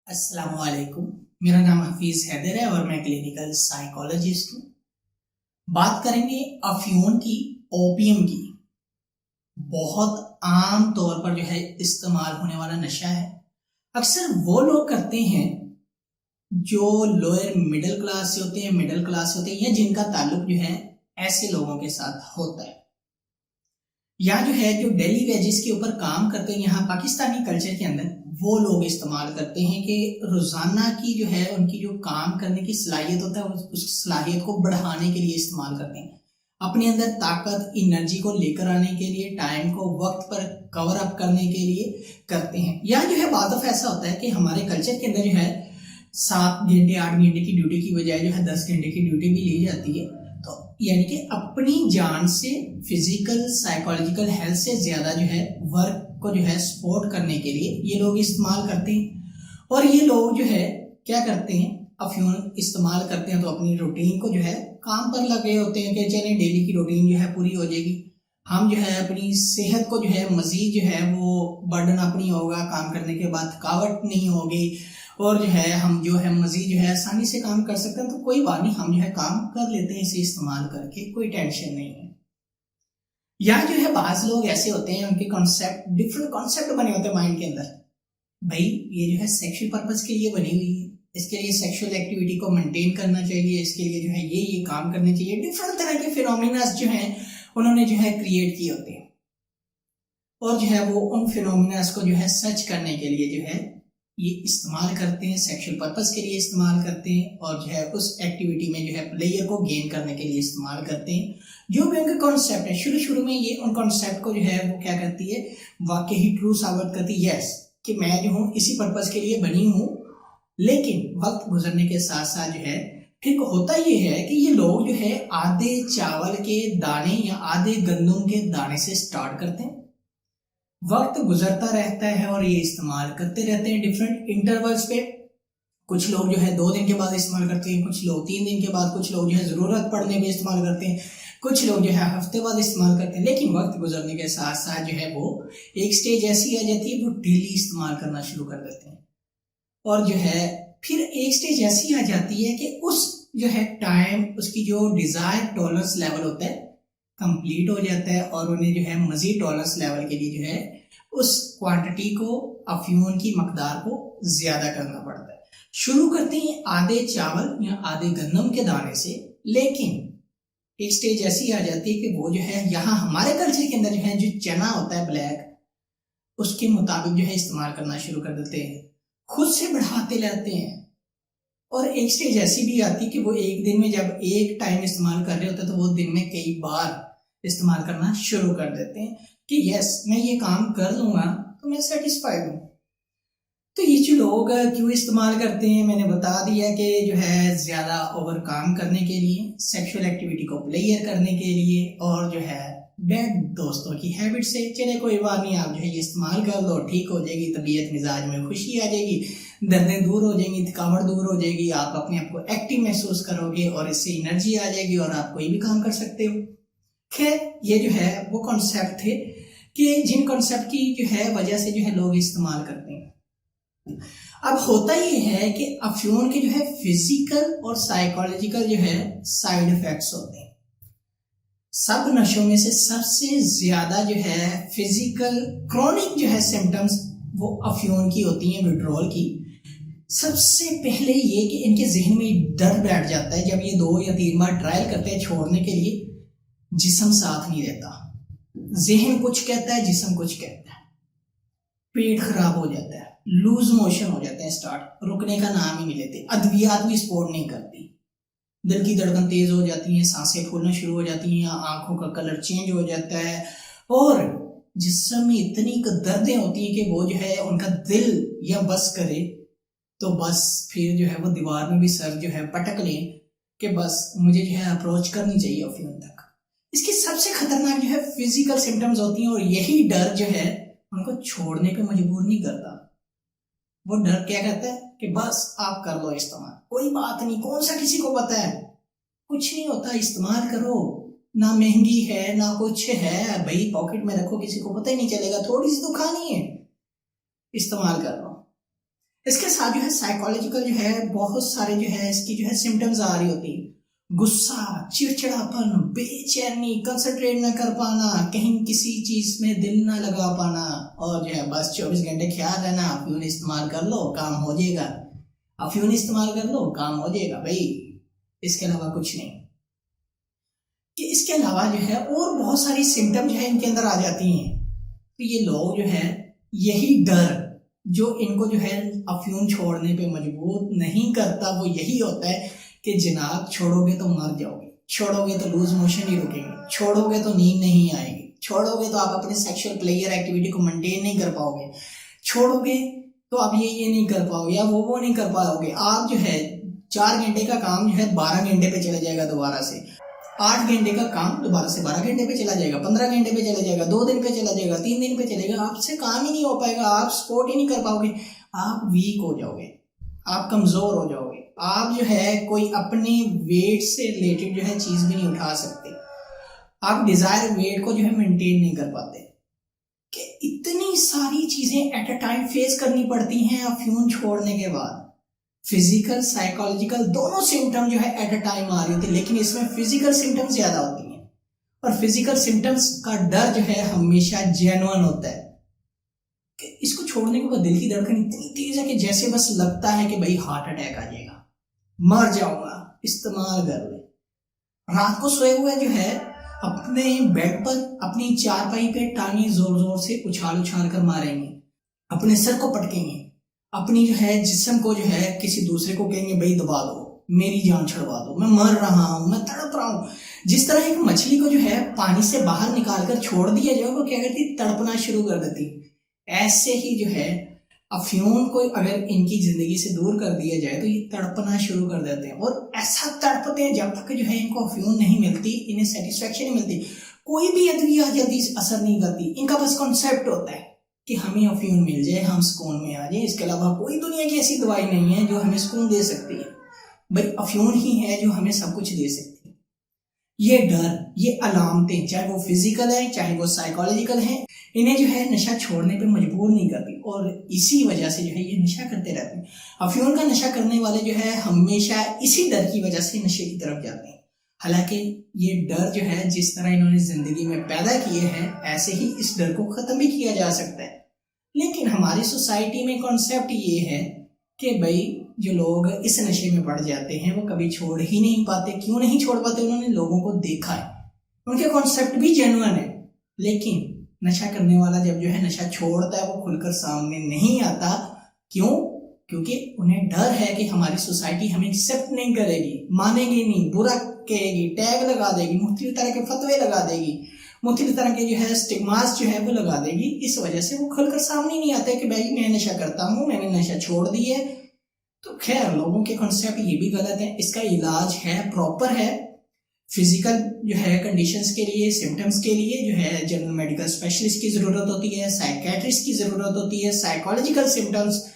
अस्सलाम वालेकुम। मेरा नाम हफीज हैदर है और मैं क्लिनिकल साइकोलॉजिस्ट हूँ। बात करेंगे अफ्यून की, ओपियम की। बहुत आम तौर पर जो है इस्तेमाल होने वाला नशा है। अक्सर वो लोग करते हैं जो लोअर मिडिल क्लास से होते हैं, मिडिल क्लास से होते हैं, या जिनका ताल्लुक जो है ऐसे लोगों के साथ होता है, या जो है जो डेली वेजेस के ऊपर काम करते हैं। यहाँ पाकिस्तानी कल्चर के अंदर वो लोग इस्तेमाल करते हैं कि रोजाना की जो है उनकी जो काम करने की सलाहियत होता है उस सलाहियत को बढ़ाने के लिए इस्तेमाल करते हैं, अपने अंदर ताकत एनर्जी को लेकर आने के लिए, टाइम को वक्त पर कवर अप करने के लिए करते हैं। या जो है बाद ऐसा होता है कि हमारे कल्चर के अंदर जो है 7 घंटे 8 घंटे की ड्यूटी की बजाय जो है 10 घंटे की ड्यूटी भी ली जाती है। तो यानी कि अपनी जान से, फिजिकल साइकोलॉजिकल हेल्थ से ज्यादा जो है वर्क को जो है सपोर्ट करने के लिए ये लोग इस्तेमाल करते हैं। और ये लोग जो है क्या करते हैं, अफ्यून इस्तेमाल करते हैं तो अपनी रूटीन को जो है काम पर लगे होते हैं कि चले डेली की रूटीन जो है पूरी हो जाएगी, हम जो है अपनी सेहत को जो है मजीद जो है वो बर्डन अप नहीं होगा, काम करने के बाद थकावट नहीं होगी, और जो है हम जो है मजीद जो है आसानी से काम कर सकते हैं। तो कोई बात नहीं, हम जो है काम कर लेते हैं इसे इस्तेमाल करके, कोई टेंशन नहीं है। या जो है बाज लोग ऐसे होते हैं, उनके कॉन्सेप्ट, डिफरेंट कॉन्सेप्ट बने होते हैं माइंड के अंदर। भाई ये जो है सेक्सुअल पर्पज के लिए बनी हुई है, इसके लिए सेक्सुअल एक्टिविटी को मेंटेन करना चाहिए, इसके लिए जो है ये काम करने चाहिए। डिफरेंट तरह के फिनोमिना जो हैं उन्होंने जो है क्रिएट किए होते हैं, और जो है वो उन फिनोमिना को जो है सर्च करने के लिए जो है ये इस्तेमाल करते हैं, सेक्सुअल पर्पस के लिए इस्तेमाल करते हैं, और जो है उस एक्टिविटी में जो है प्लेयर को गेन करने के लिए इस्तेमाल करते हैं। जो भी उनके कॉन्सेप्ट है, शुरू शुरू में ये उन कॉन्सेप्ट को जो है वो क्या करती है, वाकई ही ट्रू साबित करती है, यस कि मैं जो हूँ इसी पर्पस के लिए बनी हूँ। लेकिन वक्त गुजरने के साथ साथ जो है ठीक होता ये है कि ये लोग जो है आधे चावल के दाने या आधे गंदम के दाने से स्टार्ट करते हैं, वक्त गुजरता रहता है और ये इस्तेमाल करते रहते हैं डिफरेंट इंटरवल्स पे। कुछ लोग जो है 2 दिन के बाद इस्तेमाल करते हैं, कुछ लोग 3 दिन के बाद, कुछ लोग जो है जरूरत पड़ने पे इस्तेमाल करते हैं, कुछ लोग जो है हफ्ते बाद इस्तेमाल करते हैं। लेकिन वक्त गुजरने के साथ साथ जो है वो एक स्टेज ऐसी आ जाती है, वो डेली इस्तेमाल करना शुरू कर देते हैं, और जो है फिर एक स्टेज ऐसी आ जाती है कि उस जो है टाइम, उसकी जो डिजायर टॉलरेंस लेवल होता है कंप्लीट हो जाता है, और उन्हें जो है मजीद टॉलरेंस लेवल के लिए जो है उस क्वांटिटी को, अफ्यून की मकदार को ज्यादा करना पड़ता है। शुरू करते हैं आधे चावल या आधे गंदम के दाने से, लेकिन एक स्टेज ऐसी आ जाती है कि वो जो है यहाँ हमारे कल्चर के अंदर जो है जो चना होता है ब्लैक, उसके मुताबिक जो है इस्तेमाल करना शुरू कर देते हैं, खुद से बढ़ाते रहते हैं। और एक स्टेज ऐसी भी आती है कि वो एक दिन में जब एक टाइम इस्तेमाल कर रहे होते हैं तो वो दिन में कई बार इस्तेमाल करना शुरू कर देते हैं कि यस मैं ये काम कर लूंगा तो मैं सेटिस्फाइड हूँ। तो ये जो लोग क्यों इस्तेमाल करते हैं, मैंने बता दिया कि जो है ज्यादा ओवर काम करने के लिए, सेक्सुअल एक्टिविटी को प्लेयर करने के लिए, और जो है बैड दोस्तों की हैबिट से। चले कोई बात नहीं, आप जो है ये इस्तेमाल कर लो, ठीक हो जाएगी, तबीयत मिजाज में खुशी आ जाएगी, दर्दें दूर हो जाएंगी, थकावट दूर हो जाएगी, आप अपने आप को एक्टिव महसूस करोगे और इससे एनर्जी आ जाएगी और आप कोई भी काम कर सकते हो। खैर ये जो है वो कॉन्सेप्ट थे कि जिन कॉन्सेप्ट की जो है वजह से जो है लोग इस्तेमाल करते हैं। अब होता ये है कि अफ्यून के जो है फिजिकल और साइकोलॉजिकल जो है साइड इफेक्ट्स होते हैं। सब नशों में से सबसे ज्यादा जो है फिजिकल क्रॉनिक जो है सिम्टम्स वो अफ्यून की होती हैं, विड्रॉल की। सबसे पहले ये कि इनके जहन में डर बैठ जाता है जब ये 2 या 3 बार ट्रायल करते हैं छोड़ने के लिए, जिस्म साथ नहीं देता, जहन कुछ कहता है, जिस्म कुछ कहता है, पेट खराब हो जाता है, लूज मोशन हो जाते हैं स्टार्ट, रुकने का नाम ही नहीं लेते, अद्वियात भी सपोर्ट नहीं करती, दिल की धड़कन तेज हो जाती है, सांसें फूलना शुरू हो जाती हैं, आंखों का कलर चेंज हो जाता है, और जिस्म में इतनी दर्दें होती हैं कि वो जो है उनका दिल या बस करे तो बस फिर जो है वो दीवार में भी सर जो है पटक लें कि बस मुझे जो है अप्रोच करनी चाहिए अफ्यून तक। इसकी सबसे खतरनाक जो है फिजिकल सिम्टम्स होती हैं, और यही डर जो है उनको छोड़ने पे मजबूर नहीं करता। वो डर क्या कहता है कि बस आप कर लो इस्तेमाल, कोई बात नहीं, कौन सा किसी को पता है, कुछ नहीं होता, इस्तेमाल करो, ना महंगी है ना कुछ है, भाई पॉकेट में रखो, किसी को पता ही नहीं चलेगा, थोड़ी सी तो खानी है, इस्तेमाल कर लो। इसके साथ जो है साइकोलॉजिकल जो है बहुत सारे जो है इसकी जो है सिम्टम्स आ रही होती है। गुस्सा, चिड़चिड़ापन, बेचैनी, कंसंट्रेट न कर पाना, कहीं किसी चीज में दिल न लगा पाना, और जो है बस 24 घंटे ख्याल रहना अफ्यून इस्तेमाल कर लो काम हो जाएगा, अफ्यून इस्तेमाल कर लो काम हो जाएगा भाई, इसके अलावा कुछ नहीं। कि इसके अलावा जो है और बहुत सारी सिम्टम जो है इनके अंदर आ जाती हैं। तो ये लोग जो है यही डर जो इनको जो है अफ्यून छोड़ने पे मजबूर नहीं करता वो यही होता है कि जनाब छोड़ोगे तो मर जाओगे, छोड़ोगे तो लूज मोशन ही रुकेंगे, छोड़ोगे तो नींद नहीं आएगी, छोड़ोगे तो आप अपने सेक्सुअल प्लेयर एक्टिविटी को मेंटेन नहीं कर पाओगे, छोड़ोगे तो आप ये नहीं कर पाओगे या वो नहीं कर पाओगे। आप जो है 4 घंटे का काम जो है 12 घंटे पे चला जाएगा, दोबारा से 8 घंटे का काम दोबारा से 12 घंटे पे चला जाएगा, 15 घंटे पे चला जाएगा, 2 दिन पे चला जाएगा, 3 दिन पे चलेगा, आपसे काम ही नहीं हो पाएगा, आप सपोर्ट ही नहीं कर पाओगे, आप वीक हो जाओगे, आप कमजोर हो जाओगे, आप जो है कोई अपने वेट से रिलेटेड जो है चीज भी नहीं उठा सकते, आप डिजायर वेट को जो है मेंटेन नहीं कर पाते। कि इतनी सारी चीजें एट अ टाइम फेस करनी पड़ती हैं अफ्यून छोड़ने के बाद। फिजिकल साइकोलॉजिकल दोनों सिम्टम जो है एट अ टाइम आ रही होती है, लेकिन इसमें फिजिकल सिम्टम्स ज्यादा होती हैं और फिजिकल सिम्टम्स का डर जो है हमेशा जेन्युइन होता है। कि इसको छोड़ने के बाद दिल की धड़कन इतनी तेज है कि जैसे बस लगता है कि भाई हार्ट अटैक आ जाएगा, मर जाऊंगा, इस्तेमाल कर ले। रात को सोए हुए जो है अपने बेड पर अपनी चारपाई पे टांगे जोर जोर से उछाल उछाल कर मारेंगे, अपने सर को पटकेंगे, अपनी जो है जिस्म को जो है किसी दूसरे को कहेंगे भाई दबा दो, मेरी जान छुड़वा दो, मैं मर रहा हूं, मैं तड़प रहा हूं। जिस तरह एक मछली को जो है पानी से बाहर निकाल कर छोड़ दिया जाए वो क्या करती, तड़पना शुरू कर देती। ऐसे ही जो है अफ्यून को अगर इनकी जिंदगी से दूर कर दिया जाए तो ये तड़पना शुरू कर देते हैं और ऐसा तड़पते हैं जब तक जो है इनको अफ्यून नहीं मिलती, इन्हें सेटिस्फेक्शन नहीं मिलती, कोई भी अदविया जल्दी असर नहीं करती। इनका बस कॉन्सेप्ट होता है कि हमें अफ्यून मिल जाए, हम सुकून में आ जाए, इसके अलावा कोई दुनिया की ऐसी दवाई नहीं है जो हमें सुकून दे सकती है, भाई अफ्यून ही है जो हमें सब कुछ दे सकती है। ये डर, ये अलामतें चाहे वो फिजिकल है चाहे वो साइकोलॉजिकल है, इन्हें जो है नशा छोड़ने पे मजबूर नहीं करती और इसी वजह से जो है ये नशा करते रहते हैं। अफ्यून का नशा करने वाले जो है हमेशा इसी डर की वजह से नशे की तरफ जाते हैं। हालांकि ये डर जो है जिस तरह इन्होंने जिंदगी में पैदा किए हैं ऐसे ही इस डर को खत्म भी किया जा सकता है। लेकिन हमारी सोसाइटी में कॉन्सेप्ट ये है कि भाई जो लोग इस नशे में पड़ जाते हैं वो कभी छोड़ ही नहीं पाते। क्यों नहीं छोड़ पाते? उन्होंने लोगों को देखा है, उनके कॉन्सेप्ट भी जेन्युइन है, लेकिन नशा करने वाला जब जो है नशा छोड़ता है वो खुलकर सामने नहीं आता। क्यों? क्योंकि उन्हें डर है कि हमारी सोसाइटी हमें एक्सेप्ट नहीं करेगी, मानेगी नहीं, बुरा कहेगी, टैग लगा देगी, मुख्तलिफ तरह के फतवे लगा देगी, मुख्तलिफ तरह के जो है स्टिग्मास जो है वो लगा देगी। इस वजह से वो खुलकर सामने नहीं आता कि भाई मैं नशा करता हूँ, मैंने नशा छोड़ दिया है। तो खैर लोगों के कॉन्सेप्ट ये भी गलत है। इसका इलाज है, प्रॉपर है। फिजिकल जो है कंडीशंस के लिए, सिम्टम्स के लिए जो है जनरल मेडिकल स्पेशलिस्ट की जरूरत होती है, साइकेट्रिस्ट की जरूरत होती है। साइकोलॉजिकल सिम्टम्स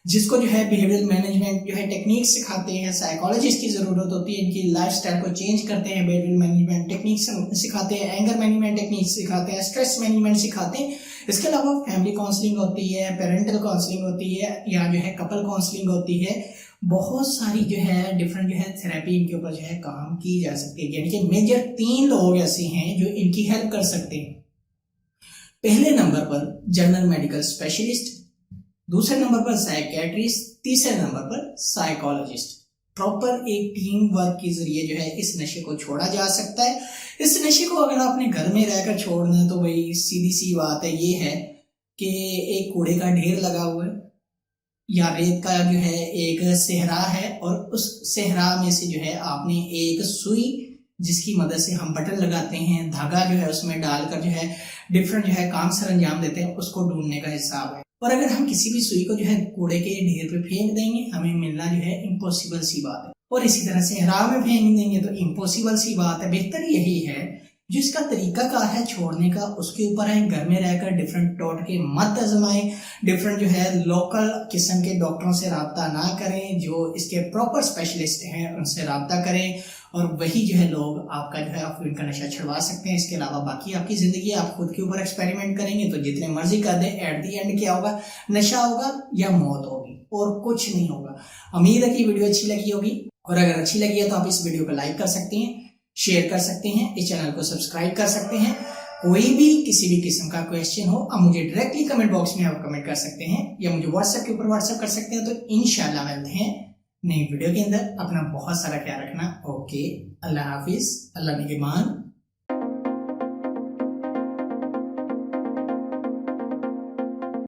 जिसको जो है बिहेवियरल मैनेजमेंट जो है टेक्निक सिखाते हैं, साइकोलॉजिस्ट की जरूरत होती है, इनकी लाइफस्टाइल को चेंज करते हैं, बिहेवियरल मैनेजमेंट टेक्निक सिखाते हैं, एंगर मैनेजमेंट टेक्निक सिखाते हैं, स्ट्रेस मैनेजमेंट सिखाते हैं। इसके अलावा फैमिली काउंसलिंग होती है, पेरेंटल काउंसलिंग होती है, या जो है कपल काउंसलिंग होती है। बहुत सारी जो है डिफरेंट जो है थेरेपी इनके ऊपर जो है काम की जा सकती है। यानी कि मेजर 3 लोग ऐसे हैं जो इनकी हेल्प कर सकते हैं। पहले नंबर पर जनरल मेडिकल स्पेशलिस्ट, दूसरे नंबर पर साइकेट्रिस्ट, तीसरे नंबर पर साइकोलॉजिस्ट। प्रॉपर एक टीम वर्क के जरिए जो है इस नशे को छोड़ा जा सकता है। इस नशे को अगर आपने घर में रहकर छोड़ना है तो भाई सीधी सी बात है, ये है कि एक कूड़े का ढेर लगा हुआ है या रेत का जो है एक सेहरा है और उस सेहरा में से जो है आपने एक सुई जिसकी मदद से हम बटन लगाते हैं, धागा जो है उसमें डालकर जो है डिफरेंट जो है काम सर अंजाम देते हैं, उसको ढूंढने का हिसाब है। और अगर हम किसी भी सुई को जो है कूड़े के ढेर पे फेंक देंगे हमें मिलना जो है इम्पॉसिबल सी बात है। और इसी तरह से सेहरा में फेंक देंगे तो इम्पॉसिबल सी बात है। बेहतर यही है जो इसका तरीकाकार है छोड़ने का उसके ऊपर है, घर में रहकर डिफरेंट टोटके मत आजमाएं, डिफरेंट जो है लोकल किस्म के डॉक्टरों से रब्ता ना करें, जो इसके प्रॉपर स्पेशलिस्ट हैं उनसे रब्ता करें और वही जो है लोग आपका जो है अफीम का नशा छुड़वा सकते हैं। इसके अलावा बाकी आपकी जिंदगी आप खुद के ऊपर एक्सपेरिमेंट करेंगे तो जितने मर्जी कर दें, एट दी एंड क्या होगा, नशा होगा या मौत होगी। और कुछ नहीं होगा। उम्मीद है कि वीडियो अच्छी लगी होगी, और अगर अच्छी लगी है तो आप इस वीडियो को लाइक कर सकते हैं, शेयर कर सकते हैं, इस चैनल को सब्सक्राइब कर सकते हैं। कोई भी किसी भी किस्म का क्वेश्चन हो आप मुझे डायरेक्टली कमेंट बॉक्स में आप कमेंट कर सकते हैं, या मुझे व्हाट्सएप के ऊपर व्हाट्सएप कर सकते हैं। तो इंशाल्लाह मिलते हैं नई वीडियो के अंदर। अपना बहुत सारा ख्याल रखना। ओके, अल्लाह हाफिज, अल्लाह निगहबान।